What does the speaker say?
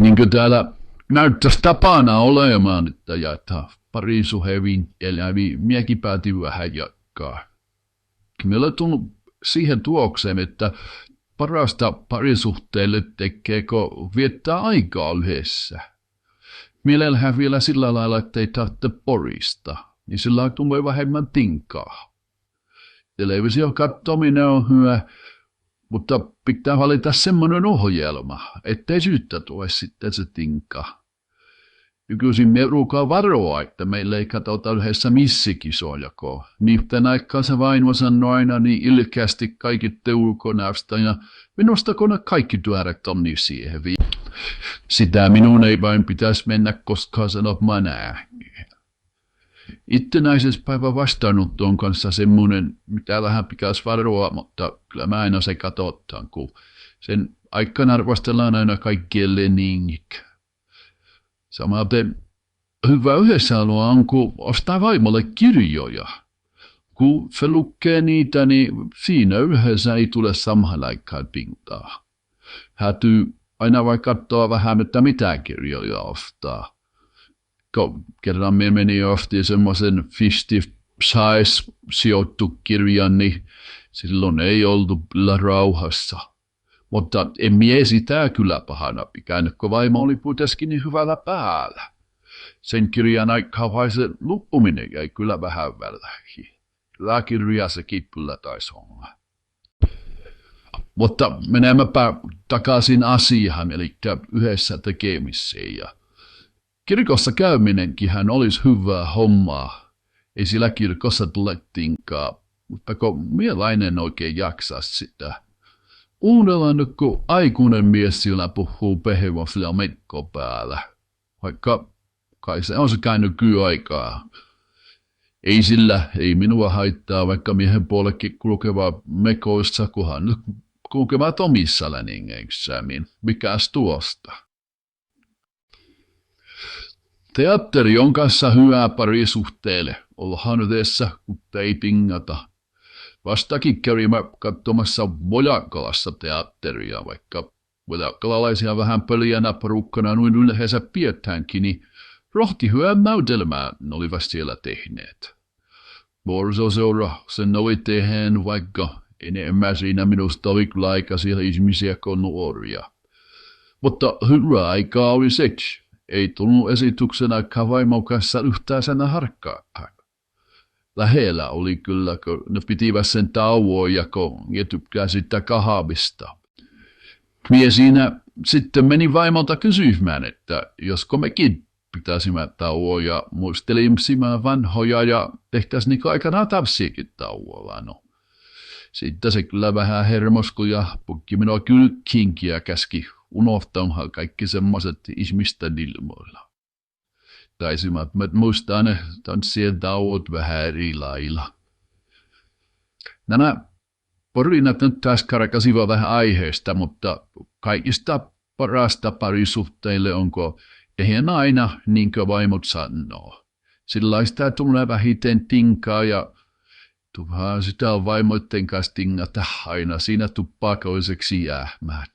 Niin kuin täällä näyttäisi tapana olemaan, että jaetaan parisuhteen eläviä. Miekin päätin vähän jakaa. Meillä on tullut siihen tuokseen, että parasta parisuhteelle tekee, kun viettää aikaa yhdessä. Mielellähän vielä sillä lailla, että ei tarvitse porista, niin sillä tulee vähemmän tinkaa. Television katsominen on hyvä, mutta pitää valita semmoinen ohjelma, ettei syyttä tule sitten se tinka. Nykyisin me ruukaa varoa, että meillä ei katsota yhdessä missikisoja, kun niiden aikaan se vaimo sanoo aina niin ilkeästi kaikki ulkonäöstä ja minusta kun ne kaikki työret on niin siihen. Sitä minun ei vain pitäisi mennä koskaan sanomaan näin. Itsenäisyyspäivän vastaanottoon kanssa semmoinen, mitä vähän pitäisi varoa, mutta kyllä mä aina se katsotaan, kun sen aikana arvostellaan aina kaikkien leningit. Samaten hyvä yhdessä aloa on, kun ostaa vaimolle kirjoja. Kun se lukee niitä, niin siinä yhdessä ei tule samaan aikaan pintaa. Hätyy aina vai katsoa vähän, että mitä kirjoja ostaa. Kun kerran me meni ja ostin semmoisen 50 size sijoittu kirjan, niin silloin ei oltu kyllä rauhassa. Mutta en mie sitä kyllä pahana pitänyt, kun vaimo oli kuitenkin niin hyvällä päällä. Sen kirjan aikaa vai se luppuminen jäi kyllä vähän väliin. Kyllä kirja sekin kyllä taisi olla. Mutta menemäpä takaisin asiaan, eli yhdessä tekemiseen. Ja kirkossa käyminenkinhän olisi hyvää hommaa. Ei sillä kirkossa tule tinkaa, mutta kun mielainen oikein jaksaa sitä. Uudellaan nyt, kun aikuinen mies siellä puhuu pehevosilla mekko päällä. Vaikka kai se on se käynyt kyaikaa. Ei minua haittaa, vaikka miehen puolellekin kulkeva mekoissa, kunhan nyt kulkevat omissa läningeissään. Mikäs tuosta? Teatteri on kanssa hyvää parisuhteelle. Ollaan yhdessä, mutta ei tingata. Vastakin kävimme katsomassa Vojakkalassa teatteria, vaikka vojakkalalaisia vähän pöljänä porukkana noin yleensä pidätäänkin, niin rohti hyvää näytelmää ne olivat siellä tehneet. Borsoseura sen oli tehnyt, vaikka enemmän siinä minusta oli kyllä aikaisia ihmisiä kuin nuoria. Mutta hyvää aikaa oli seksi. Ei tullut esityksenä vaimon kanssa yhtään sana harkkaa. Lähellä oli kyllä, kun ne pitivät sen tauon ja kun ne tykkää sitä kahvista. Mie siinä sitten meni vaimolta kysymään, että josko mekin pitäisimme tauon ja muistelisimme vanhoja ja tehtäisiin niin aikanaan tapsiakin tauolla. No. Sitten se kyllä vähän hermoskui ja pukki minua kylkkiinkin ja käski unohtamaan kaikki semmoiset ihmisten ilmoilla. Taisimme muistaa ne tanssien tauot vähän eri lailla. Nämä porinat nyt taas karkasivat vähän aiheesta, mutta kaikista parasta parisuhteille onko eihän aina niin kuin vaimot sanoo. Sillaista tulee vähiten tinkaa ja tuhaa sitä on vaimoitten kanssa tingata aina siinä tuppakoiseksi jäämään.